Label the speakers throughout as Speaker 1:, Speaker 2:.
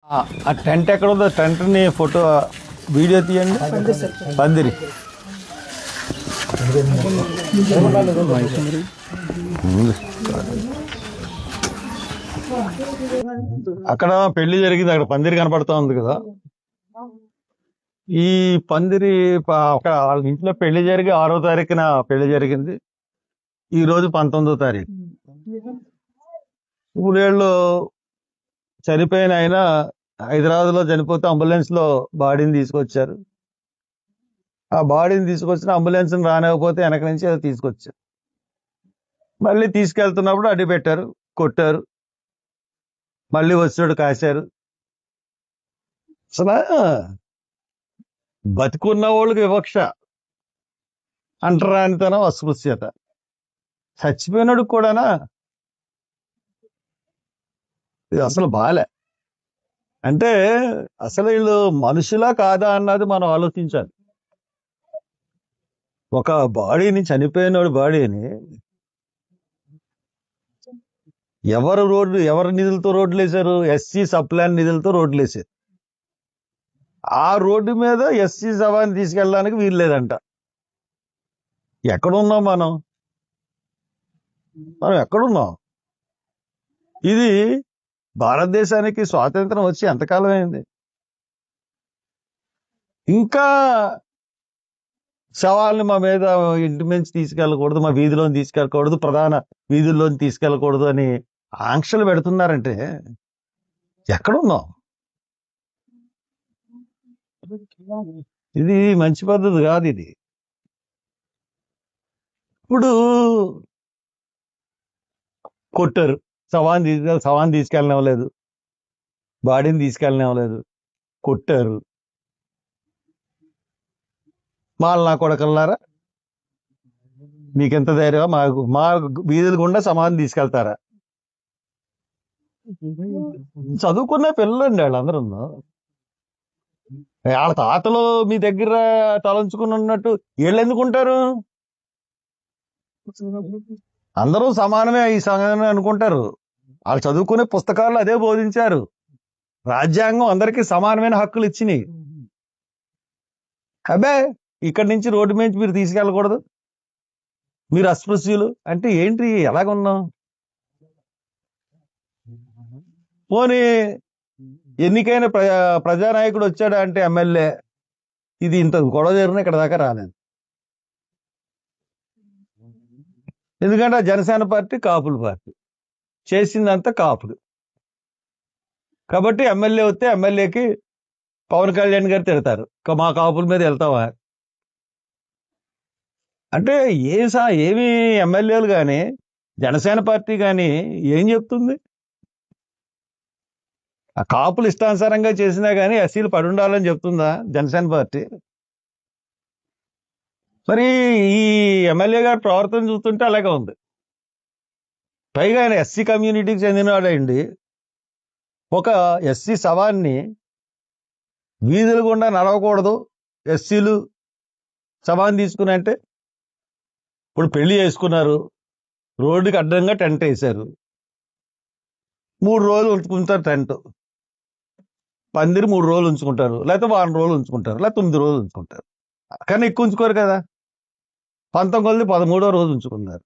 Speaker 1: ఆ టెంట్ ఎక్కడ ఉందో టెంట్ని ఫోటో వీడియో తీయండి. పందిరి అక్కడ పెళ్లి జరిగింది, అక్కడ పందిరి కనపడతా ఉంది కదా. ఈ పందిరి అక్కడ వాళ్ళ ఇంట్లో పెళ్లి జరిగి 6వ తారీఖున పెళ్లి జరిగింది. ఈ రోజు 19వ తారీఖు. ఊరేళ్ళు చనిపోయిన ఆయన హైదరాబాద్ లో చనిపోతే అంబులెన్స్ లో బాడీని తీసుకొచ్చారు. ఆ బాడీని తీసుకొచ్చిన అంబులెన్స్ రానివ్వకపోతే వెనక నుంచి అది తీసుకొచ్చారు. మళ్ళీ తీసుకెళ్తున్నప్పుడు అడ్డు పెట్టారు, కొట్టారు. మళ్ళీ వచ్చాడు, కాశారు. అసలు బతికున్న వాళ్ళకి వివక్ష, అంటరానితనం, అస్పృశ్యత. చచ్చిపోయినాడు కూడానా? ఇది అసలు బాలే. అంటే అసలు వీళ్ళు మనుషులా కాదా అన్నది మనం ఆలోచించాలి. ఒక బాడీని, చనిపోయినోడు బాడీని ఎవరి నిధులతో రోడ్లు వేశారు? ఎస్సీ సప్లాన్ నిధులతో రోడ్లు వేశారు. ఆ రోడ్డు మీద ఎస్సీ శవాన్ని తీసుకెళ్ళడానికి వీలు లేదంట. ఎక్కడున్నాం మనం ఎక్కడున్నాం? ఇది భారతదేశానికి స్వాతంత్రం వచ్చి ఎంతకాలం అయింది? ఇంకా శవాల్ని మా మీద ఇంటి నుంచి తీసుకెళ్ళకూడదు, మా వీధిలోని తీసుకెళ్ళకూడదు, ప్రధాన వీధుల్లోని తీసుకెళ్ళకూడదు అని ఆంక్షలు పెడుతున్నారంటే ఎక్కడున్నాం? ఇది మంచి పద్ధతి కాదు. ఇది ఇప్పుడు కొట్టారు, శవాన్ని తీసుకెళ్ళనివ్వలేదు, బాడీని తీసుకెళ్ళనివ్వలేదు, కొట్టారు. నా కొడకల్లారా, మీకెంత ధైర్యం? మా వీధుల గుండా సమాధి తీసుకెళ్తారా? చదువుకున్న పిల్లలండి వాళ్ళందరూ. వాళ్ళ తాతలు మీ దగ్గర తలంచుకుని ఉన్నట్టు వీళ్ళు ఎందుకుంటారు? అందరూ సమానమే ఈ సంగతి అనుకుంటారు. వాళ్ళు చదువుకునే పుస్తకాలు అదే బోధించారు. రాజ్యాంగం అందరికీ సమానమైన హక్కులు ఇచ్చినాయి. అబ్బే, ఇక్కడి నుంచి రోడ్డు మీద మీరు తీసుకెళ్ళకూడదు, మీరు అస్పృశ్యులు అంటే ఏంటి? ఎలాగున్నాం? పోనీ ఎన్నికైన ప్రజానాయకుడు వచ్చాడు అంటే ఎమ్మెల్యే, ఇది ఇంత గొడవ జరిగిన ఇక్కడ దాకా రాలేదు. ఎందుకంటే జనసేన పార్టీ కాపుల పార్టీ, చేసిందంతా కాపులు. కాబట్టి ఎమ్మెల్యే వస్తే ఎమ్మెల్యేకి పవన్ కళ్యాణ్ గారు తిడతారు, మా కాపుల మీద వెళ్తావా అంటే. ఏమి ఎమ్మెల్యేలు కానీ జనసేన పార్టీ కానీ ఏం చెప్తుంది? ఆ కాపులు ఇష్టానుసారంగా చేసినా కానీ ఎస్సీలు పడి ఉండాలని చెప్తుందా జనసేన పార్టీ? మరి ఈ ఎమ్మెల్యే గారి ప్రవర్తన చూస్తుంటే అలాగే ఉంది. పైగా ఆయన ఎస్సీ కమ్యూనిటీకి చెందినవాడండి. ఒక ఎస్సీ శవాన్ని వీధులు గుండా నడవకూడదు, ఎస్సీలు శవాన్ని తీసుకుని అంటే. ఇప్పుడు పెళ్లి చేసుకున్నారు, రోడ్డుకి అడ్డంగా టెంట్ వేశారు, 3 రోజులు ఉంచుకుంటారు టెంట్. పందిరి 3 రోజులు ఉంచుకుంటారు, లేకపోతే 1 రోజులు ఉంచుకుంటారు, లేకపోతే 9 రోజులు ఉంచుకుంటారు. కానీ ఎక్కువ ఉంచుకోరు కదా. 19 13వ రోజు ఉంచుకున్నారు.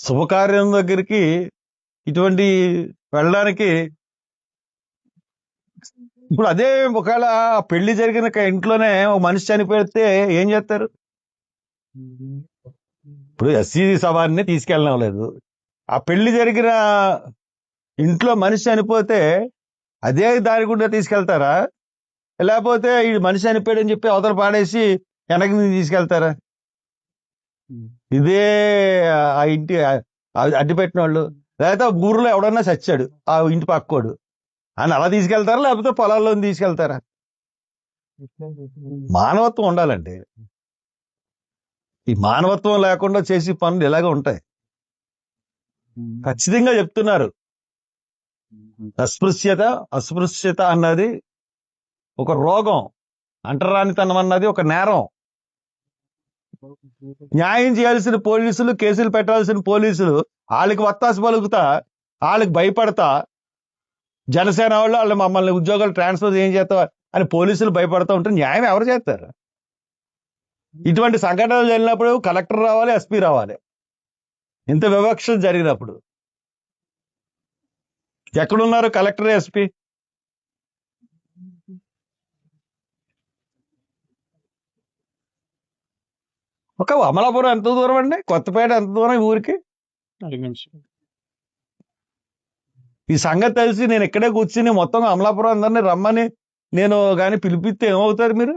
Speaker 1: శుభకార్యం దగ్గరికి ఇటువంటి వెళ్ళడానికి ఇప్పుడు అదే ఒకవేళ పెళ్లి జరిగిన ఇంట్లోనే ఒక మనిషి చనిపోతే ఏం చేస్తారు? ఇప్పుడు ఎస్సీ శవాన్ని తీసుకెళ్ళలేదు, ఆ పెళ్లి జరిగిన ఇంట్లో మనిషి చనిపోతే అదే దారి గుండా తీసుకెళ్తారా? లేకపోతే ఈ మనిషి చనిపోయాడని చెప్పి అవతల పాడేసి వెనక్కి తీసుకెళ్తారా? ఇదే ఆ ఇంటి అడ్డు పెట్టిన వాళ్ళు, లేకపోతే ఊర్లో ఎవడన్నా చచ్చాడు ఆ ఇంటి పక్కోడు అని అలా తీసుకెళ్తారా? లేకపోతే పొలాల్లో తీసుకెళ్తారా? మానవత్వం ఉండాలండి. ఈ మానవత్వం లేకుండా చేసే పనులు ఇలాగే ఉంటాయి. ఖచ్చితంగా చెప్తున్నారు, అస్పృశ్యత అన్నది ఒక రోగం, అంటరానితనం అన్నది ఒక నేరం. న్యాయం చేయాల్సిన పోలీసులు, కేసులు పెట్టాల్సిన పోలీసులు వాళ్ళకి వత్తాసు పలుకుతా, వాళ్ళకి భయపడతా జనసేన వాళ్ళు మమ్మల్ని ఉద్యోగాలు ట్రాన్స్ఫర్ ఏం చేస్తావా అని పోలీసులు భయపడుతూ ఉంటే న్యాయం ఎవరు చేస్తారు? ఇటువంటి సంఘటనలు జరిగినప్పుడు కలెక్టర్ రావాలి, ఎస్పీ రావాలి. ఇంత వివక్ష జరిగినప్పుడు ఎక్కడున్నారు కలెక్టర్, ఎస్పీ? ఒక అమలాపురం ఎంత దూరం అండి? కొత్తపేట ఎంత దూరం ఈ ఊరికి? ఈ సంగతి తెలిసి నేను ఇక్కడే కూర్చుని మొత్తం అమలాపురం అందరినీ రమ్మని నేను కానీ పిలిపిస్తే ఏమవుతారు మీరు?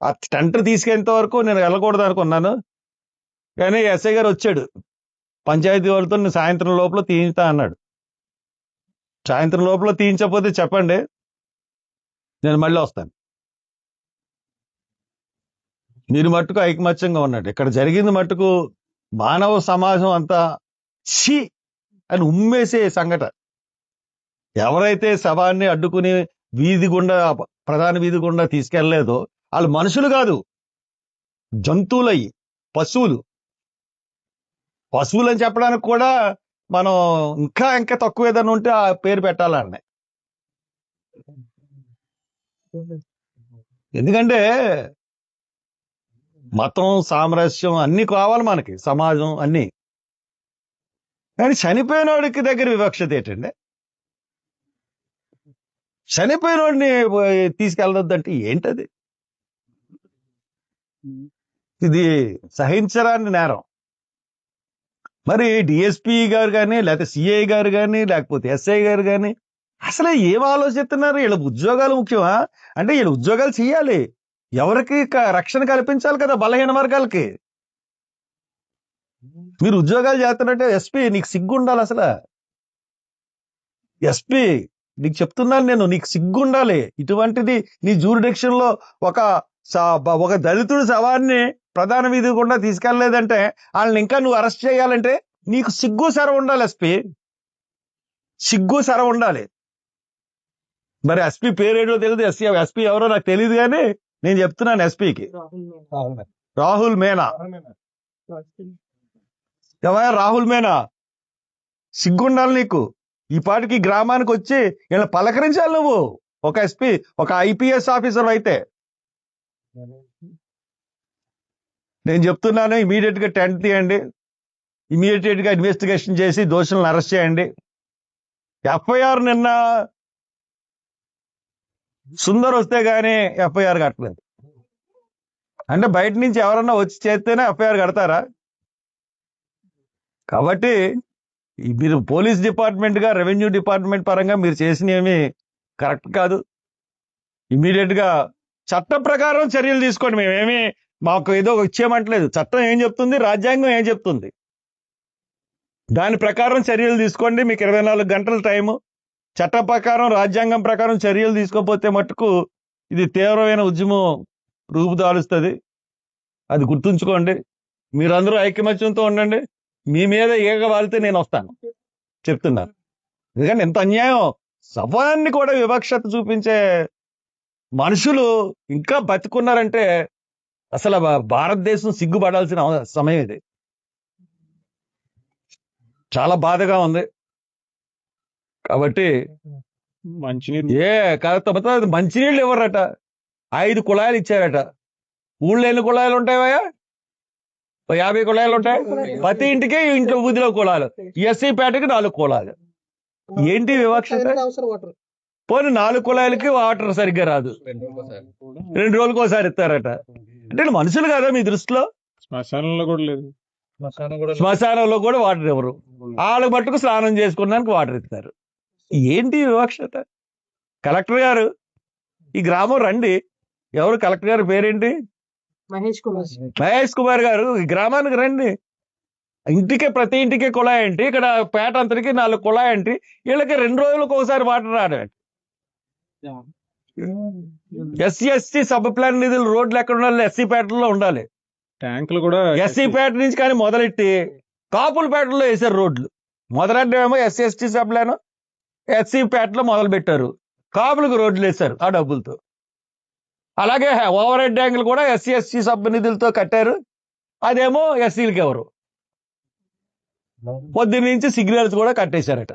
Speaker 1: ఆ టెంటర్ తీసుకెంత వరకు నేను వెళ్ళకూడదు అనుకున్నాను, కానీ ఎస్ఐ గారు వచ్చాడు. పంచాయతీ వాళ్ళతో నేను సాయంత్రం లోపల తీయించుతా అన్నాడు. సాయంత్రం లోపల తీయించకపోతే చెప్పండి, నేను మళ్ళీ వస్తాను. మీరు మట్టుకు ఐకమత్యంగా ఉన్నాడు. ఇక్కడ జరిగింది మట్టుకు మానవ సమాజం అంతా ఛీ అని ఉమ్మేసే సంఘటన. ఎవరైతే శవాన్ని అడ్డుకుని వీధి గుండా, ప్రధాన వీధి గుండా తీసుకెళ్లలేదో వాళ్ళు మనుషులు కాదు, జంతువులయ్యి, పశువులు. పశువులు అని చెప్పడానికి కూడా మనం ఇంకా తక్కువ ఏదైనా ఉంటే ఆ పేరు పెట్టాలన్నాయి. ఎందుకంటే మతం, సామరస్యం అన్ని కావాలి మనకి, సమాజం అన్ని. కానీ చనిపోయిన వాడికి దగ్గర వివక్షత ఏంటండి? చనిపోయిన వాడిని తీసుకెళ్ళొద్దంటే ఏంటది? ఇది సహించరాని నేరం. మరి డిఎస్పీ గారు కానీ, లేకపోతే సిఐ గారు కానీ, లేకపోతే ఎస్ఐ గారు కానీ అసలు ఏం ఆలోచిస్తున్నారు? వీళ్ళ ఉద్యోగాలు ముఖ్యమా? అంటే వీళ్ళు ఉద్యోగాలు చేయాలి, ఎవరికి రక్షణ కల్పించాలి కదా, బలహీన వర్గాలకి. మీరు ఉద్యోగాలు చేస్తున్నట్టే ఎస్పీ నీకు సిగ్గు ఉండాలి. అసలు ఎస్పీ నీకు చెప్తున్నాను నేను, నీకు సిగ్గు ఉండాలి. ఇటువంటిది నీ జ్యూరిడిక్షన్ లో ఒక దళితుడు శవాన్ని ప్రధాన వీధి గుండా తీసుకెళ్లలేదంటే వాళ్ళని ఇంకా నువ్వు అరెస్ట్ చేయాలంటే నీకు సిగ్గు సర ఉండాలి. ఎస్పీ సిగ్గు సర ఉండాలి. మరి ఎస్పీ పేరేటో తెలియదు, ఎస్పీ ఎవరో నాకు తెలియదు, కానీ నేను చెప్తున్నాను ఎస్పీకి, రాహుల్ మీనా. ఎవరా రాహుల్ మీనా? సిగ్గుండాలి నీకు. ఈ పాటికి గ్రామానికి వచ్చి ఇలా పలకరించాలి నువ్వు. ఒక ఎస్పీ, ఒక ఐపీఎస్ ఆఫీసర్ అయితే. నేను చెప్తున్నాను, ఇమీడియట్ గా టెంట్ తీయండి, ఇమీడియట్ గా ఇన్వెస్టిగేషన్ చేసి దోషులను అరెస్ట్ చేయండి. ఎఫ్ఐఆర్ నిన్న సుందర్ వస్తే గానీ ఎఫ్ఐఆర్ కట్టలేదు. అంటే బయట నుంచి ఎవరన్నా వచ్చి చేస్తేనే ఎఫ్ఐఆర్ కడతారా? కాబట్టి మీరు పోలీస్ డిపార్ట్మెంట్ గా, రెవెన్యూ డిపార్ట్మెంట్ పరంగా మీరు చేసినవి కరెక్ట్ కాదు. ఇమీడియట్ గా చట్టం ప్రకారం చర్యలు తీసుకోండి. మేమేమి మాకు ఏదో ఇచ్చేయమంటలేదు. చట్టం ఏం చెప్తుంది, రాజ్యాంగం ఏం చెప్తుంది, దాని ప్రకారం చర్యలు తీసుకోండి. మీకు 24 గంటల టైము. చట్ట ప్రకారం, రాజ్యాంగం ప్రకారం చర్యలు తీసుకోకపోతే మట్టుకు ఇది తీవ్రమైన ఉద్యమం రూపుదాలుస్తుంది. అది గుర్తుంచుకోండి. మీరందరూ ఐకమత్యంతో ఉండండి. మీ మీద ఏగ వాలితే నేను వస్తాను, చెప్తున్నాను. ఎందుకంటే ఎంత అన్యాయం. శవాన్ని కూడా వివక్షత చూపించే మనుషులు ఇంకా బతుకున్నారంటే అసలు భారతదేశం సిగ్గుపడాల్సిన సమయం ఇది. చాలా బాధగా ఉంది. కాబట్టి మంచినీళ్ళు మంచినీళ్ళు ఇవ్వరట, 5 కుళాయిలు ఇచ్చారట. ఊళ్ళో ఎన్ని కుళాయిలు ఉంటాయా? 50 కుళాయిలు ఉంటాయి. ప్రతి ఇంటికి ఇంట్లో బుద్ధిలో కుళాయిలు. ఎస్సీ పేటకి 4 కుళాయిలు. ఏంటి వివక్షత? పోనీ 4 కుళాయిలకి వాటర్ సరిగ్గా రాదు, 2 రోజులకు ఒకసారి ఇస్తారట. అంటే మనుషులు కదా మీ దృష్టిలో?
Speaker 2: శ్మశానంలో కూడా లేదు.
Speaker 1: శ్మశానంలో కూడా వాటర్ ఇవ్వరు. వాళ్ళకి మట్టుకు స్నానం చేసుకోవడానికి వాటర్ ఇస్తారు. ఏంటి వివక్షత? కలెక్టర్ గారు ఈ గ్రామం రండి. ఎవరు కలెక్టర్ గారి పేరేంటి? మహేష్ కుమార్ గారు ఈ గ్రామానికి రండి. ఇంటికే, ప్రతి ఇంటికి కుళాయి ఏంటి? ఇక్కడ పేట అంతటికి 4 కుళాయి ఏంటి? వీళ్ళకి 2 రోజులకు ఒకసారి వాటర్ రావడం. ఎస్సీ సబ్ ప్లాన్ నిధులు రోడ్లు ఎక్కడ ఉండాలి? ఎస్సీ పేటల్లో ఉండాలి.
Speaker 2: ట్యాంకులు కూడా
Speaker 1: ఎస్సీ పేట నుంచి కానీ మొదలెట్టి కాపుల పేటలో వేసారు రోడ్లు. మొదలెట్టేమో ఎస్సీ సబ్ ప్లాన్, ఎస్సీ పేటలో మొదలు పెట్టారు, కాపులకు రోడ్లు వేశారు ఆ డబ్బులతో. అలాగే ఓవర్ హెడ్ ట్యాంకులు కూడా ఎస్సీ సబ్ నిధులతో కట్టారు, అదేమో ఎస్సీలకి ఎవరు. పొద్దున్న నుంచి సిగ్నల్స్ కూడా కట్టేశారట.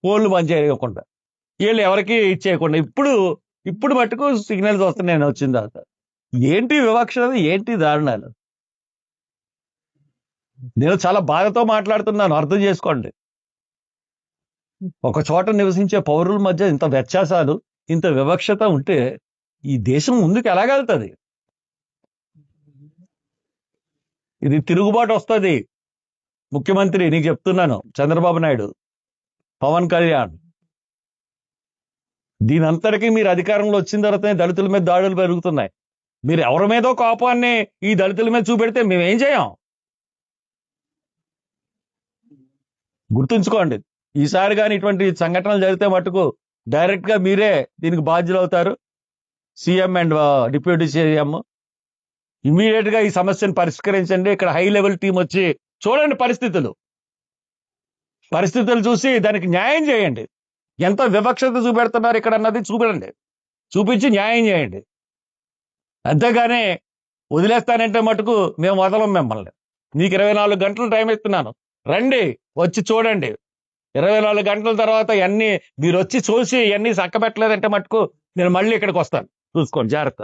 Speaker 1: ఓళ్ళు పనిచేయకుండా వీళ్ళు ఎవరికి ఇచ్చేయకుండా ఇప్పుడు మట్టుకు సిగ్నల్స్ వస్తున్నాయి నేను వచ్చిన తర్వాత. ఏంటి వివక్షత, ఏంటి దారుణాలు? నేను చాలా బాధతో మాట్లాడుతున్నాను, అర్థం చేసుకోండి. ఒక చోట నివసించే పౌరుల మధ్య ఇంత వ్యత్యాసాలు, ఇంత వివక్షత ఉంటే ఈ దేశం ముందుకు ఎలాగెళ్తుంది? ఇది తిరుగుబాటు వస్తుంది. ముఖ్యమంత్రి నీకు చెప్తున్నాను, చంద్రబాబు నాయుడు, పవన్ కళ్యాణ్, దీనంతటికీ మీరు అధికారంలో వచ్చిన తర్వాతనే దళితుల మీద దాడులు పెరుగుతున్నాయి. మీరు ఎవరి మీదో కోపాన్ని ఈ దళితుల మీద చూపెడితే మేమేం చేయం? గుర్తుంచుకోండి, ఈసారి కానీ ఇటువంటి సంఘటనలు జరిగితే మటుకు డైరెక్ట్ గా మీరే దీనికి బాధ్యులు అవుతారు. CM and deputy CM immediate గా ఈ సమస్యను పరిష్కరించండి. ఇక్కడ హై లెవెల్ టీం వచ్చి చూడండి పరిస్థితులు చూసి దానికి న్యాయం చేయండి. ఎంత వివక్షత చూపెడుతున్నారు ఇక్కడ అన్నది చూపించి న్యాయం చేయండి. అంతేగాని వదిలేస్తానంటే మటుకు మేము వదలం మిమ్మల్ని. మీకు 24 గంటలు టైం ఇస్తున్నాను, రండి వచ్చి చూడండి. 24 గంటల తర్వాత మీరు వచ్చి చూసి ఇవన్నీ చక్కబెట్టలేదంటే మటుకు నేను మళ్ళీ ఇక్కడికి వస్తాను. చూసుకోండి, జాగ్రత్త.